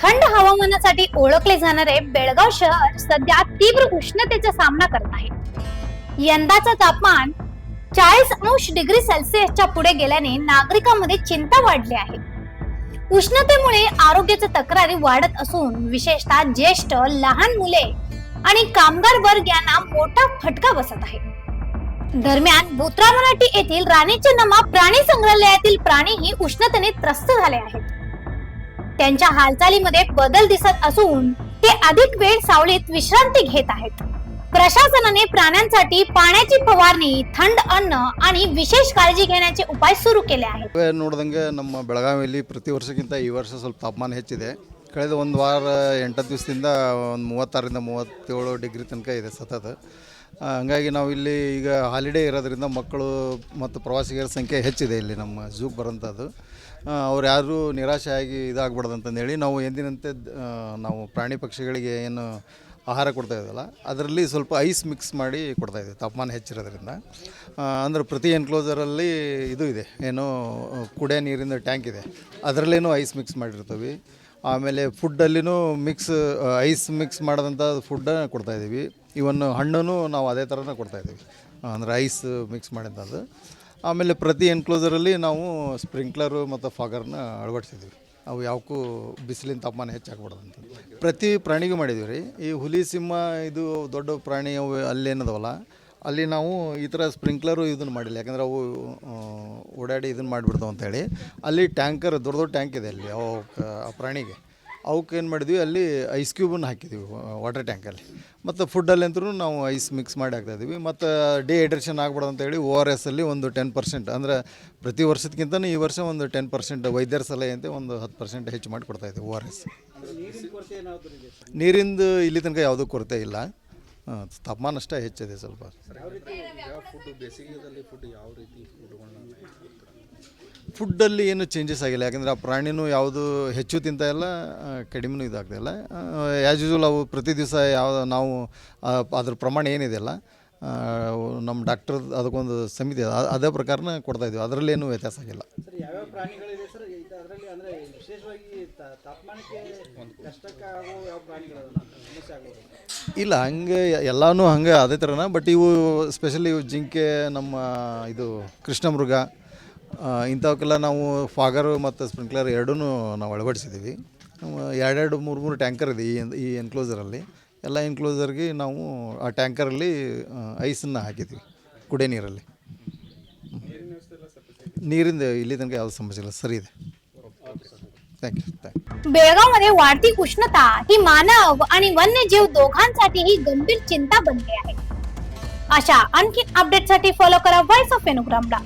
थंड हवामानासाठी ओळखले जाणारे बेळगाव शहर सध्या तीव्र उष्णतेचा सामना करत आहे। यंदाचं तापमान 40°C पुढे गेल्याने नागरिकांमध्ये चिंता वाढली आहे। उष्णतेमुळे आरोग्याच्या तक्रारी वाढत असून विशेषतः ज्येष्ठ, लहान मुले आणि कामगार वर्ग यांना मोठा फटका बसत आहे। दरम्यान भूत्रा मराठी येथील राणी चेन्नम्मा प्राणी संग्रहालयातील प्राणीही उष्णतेने त्रस्त झाले आहेत। त्यांच्या हालचालीमध्ये बदल दिसत असून ते अधिक वेळ सावलीत विश्रांती घेत आहेत। प्रशासनाने प्राण्यांसाठी पाण्याची फवारणी, थंड अन्न आणि विशेष काळजी घेण्याचे उपाय सुरू केले आहेत। ನೋಡಿದಂಗೆ ನಮ್ಮ ಬೆಳಗಾವಿಯಲ್ಲಿ ಪ್ರತಿ ವರ್ಷಕ್ಕಿಂತ ಈ ವರ್ಷ ಸ್ವಲ್ಪ ತಾಪಮಾನ ಹೆಚ್ಚಿದೆ। ಕಳೆದ ಒಂದು ವಾರ 8 ದಿವಸದಿಂದ ಒಂದು 36ರಿಂದ 37 ಡಿಗ್ರಿ ತನಕ ಇದೆ ಸತತ। ಹಾಗಾಗಿ ನಾವು ಇಲ್ಲಿ ಈಗ ಹಾಲಿಡೇ ಇರೋದ್ರಿಂದ ಮಕ್ಕಳು ಮತ್ತು ಪ್ರವಾಸಿಗರ ಸಂಖ್ಯೆ ಹೆಚ್ಚಿದೆ ಇಲ್ಲಿ ನಮ್ಮ ಝೂಗೆ ಬರೋಂಥದ್ದು। ಅವ್ರು ಯಾರು ನಿರಾಶೆ ಆಗಿ ಇದಾಗಬಾರ್ದು ಅಂತಂದೇಳಿ ನಾವು ಎಂದಿನಂತೆ ನಾವು ಪ್ರಾಣಿ ಪಕ್ಷಿಗಳಿಗೆ ಏನು ಆಹಾರ ಕೊಡ್ತಾ ಇದ್ದಲ್ಲ ಅದರಲ್ಲಿ ಸ್ವಲ್ಪ ಐಸ್ ಮಿಕ್ಸ್ ಮಾಡಿ ಕೊಡ್ತಾಯಿದ್ದೀವಿ ತಾಪಮಾನ ಹೆಚ್ಚಿರೋದ್ರಿಂದ। ಅಂದರೆ ಪ್ರತಿ ಎನ್ಕ್ಲೋಸರಲ್ಲಿ ಇದು ಇದೆ, ಏನು ಕುಡಿಯೋ ನೀರಿನ ಟ್ಯಾಂಕ್ ಇದೆ, ಅದರಲ್ಲೇನೂ ಐಸ್ ಮಿಕ್ಸ್ ಮಾಡಿರ್ತೀವಿ। ಆಮೇಲೆ ಫುಡ್ಡಲ್ಲಿನೂ ಐಸ್ ಮಿಕ್ಸ್ ಮಾಡಿದಂಥ ಫುಡ್ಡ ಕೊಡ್ತಾಯಿದ್ದೀವಿ। ಇವನ್ ಹಣ್ಣು ನಾವು ಅದೇ ಥರನೇ ಕೊಡ್ತಾಯಿದ್ದೀವಿ, ಅಂದರೆ ಐಸ್ ಮಿಕ್ಸ್ ಮಾಡಿದಂಥದ್ದು। ಆಮೇಲೆ ಪ್ರತಿ ಎನ್ಕ್ಲೋಸರಲ್ಲಿ ನಾವು ಸ್ಪ್ರಿಂಕ್ಲರು ಮತ್ತು ಫಾಗರ್ನ ಅಳವಡಿಸಿದ್ದೀವಿ, ಅವು ಯಾವಕ್ಕೂ ಬಿಸಿಲಿನ ತಾಪಮಾನ ಹೆಚ್ಚಾಗ್ಬಾರ್ದು ಅಂತ ಪ್ರತಿ ಪ್ರಾಣಿಗೂ ಮಾಡಿದ್ದೀವಿ ರೀ। ಈ ಹುಲಿ, ಸಿಂಹ, ಇದು ದೊಡ್ಡ ಪ್ರಾಣಿ ಅವು ಅಲ್ಲೇನದವಲ್ಲ ಅಲ್ಲಿ ನಾವು ಈ ಥರ ಸ್ಪ್ರಿಂಕ್ಲರು ಇದನ್ನು ಮಾಡಿಲ್ಲ, ಯಾಕಂದರೆ ಅವು ಓಡಾಡಿ ಇದನ್ನು ಮಾಡಿಬಿಡ್ತಾವೆ ಅಂತೇಳಿ ಅಲ್ಲಿ ಟ್ಯಾಂಕರ್ ದೊಡ್ಡ ದೊಡ್ಡ ಟ್ಯಾಂಕ್ ಇದೆ ಅಲ್ಲಿ ಆ ಪ್ರಾಣಿಗೆ, ಅವಕ್ಕೆ ಏನು ಮಾಡಿದ್ವಿ ಅಲ್ಲಿ ಐಸ್ ಕ್ಯೂಬನ್ನು ಹಾಕಿದ್ದೀವಿ ವಾಟರ್ ಟ್ಯಾಂಕಲ್ಲಿ। ಮತ್ತು ಫುಡ್ಡಲ್ಲಂತೂ ನಾವು ಐಸ್ ಮಿಕ್ಸ್ ಮಾಡಿ ಹಾಕ್ತಾಯಿದ್ದೀವಿ। ಮತ್ತು ಡಿಹೈಡ್ರೇಷನ್ ಆಗ್ಬಾರ್ದು ಅಂತೇಳಿ ORS ಅಲ್ಲಿ ಒಂದು 10%, ಅಂದರೆ ಪ್ರತಿ ವರ್ಷದಕ್ಕಿಂತ ಈ ವರ್ಷ ಒಂದು 10% ವೈದ್ಯರ ಸಲಹೆ ಅಂತ ಒಂದು 10% ಹೆಚ್ಚು ಮಾಡಿ ಕೊಡ್ತಾಯಿದ್ದೀವಿ ORS। ನೀರಿಂದು ಇಲ್ಲಿ ತನಕ ಯಾವುದೂ ಕೊರತೆ ಇಲ್ಲ, ತಾಪಮಾನ ಅಷ್ಟೇ ಹೆಚ್ಚಿದೆ ಸ್ವಲ್ಪ। ಫುಡ್ಡಲ್ಲಿ ಏನು ಚೇಂಜಸ್ ಆಗಿಲ್ಲ, ಯಾಕಂದರೆ ಆ ಪ್ರಾಣಿನೂ ಯಾವುದು ಹೆಚ್ಚು ತಿಂತಾ ಇಲ್ಲ, ಕಡಿಮೆನೂ ಇದಾಗ್ತಾಯಿಲ್ಲ। ಆ್ಯಸ್ ಯೂಸ್ವಲ್ ಅವು ಪ್ರತಿ ದಿವಸ ನಾವು ಅದ್ರ ಪ್ರಮಾಣ ಏನಿದೆಯಲ್ಲ ನಮ್ಮ ಡಾಕ್ಟರ್ ಅದಕ್ಕೊಂದು ಸಮಿತಿ ಅದೇ ಪ್ರಕಾರನ ಕೊಡ್ತಾಯಿದ್ದೀವಿ, ಅದರಲ್ಲೇನು ವ್ಯತ್ಯಾಸ ಆಗಿಲ್ಲ। ಇಲ್ಲ ಹಂಗೆ ಎಲ್ಲನೂ ಹಂಗೆ ಅದೇ ಥರನ, ಬಟ್ ಇವು ಸ್ಪೆಷಲಿ ಇವು ಜಿಂಕೆ, ನಮ್ಮ ಇದು ಕೃಷ್ಣ ಮೃಗ, ಇಂಥವಕ್ಕೆಲ್ಲ ನಾವು ಫಾಗರು ಮತ್ತು ಸ್ಪ್ರಿಂಕ್ಲರ್ ಎರಡೂ ನಾವು ಅಳವಡಿಸಿದ್ದೀವಿ। 2-3 ಟ್ಯಾಂಕರ್ ಇದೆ ಈ ಎನ್ಕ್ಲೋಸರಲ್ಲಿ, ಎಲ್ಲ ಎನ್ಕ್ಲೋಸರ್ಗೆ ನಾವು ಆ ಟ್ಯಾಂಕರಲ್ಲಿ ಐಸನ್ನು ಹಾಕಿದ್ದೀವಿ ಕುಡಿಯೋ ನೀರಲ್ಲಿ। ನೀರಿಂದ ಇಲ್ಲಿ ತನಕ ಯಾವುದೇ ಸಮಸ್ಯೆ ಇಲ್ಲ, ಸರಿ ಇದೆ। बेळगावमध्ये वाढती उष्णता ही मानव आणि वन्यजीव दोघांसाठीही गंभीर चिंता बनली आहे। अशा आणखी अपडेटसाठी फॉलो करा व्हॉइस ऑफ वेणुग्रामला।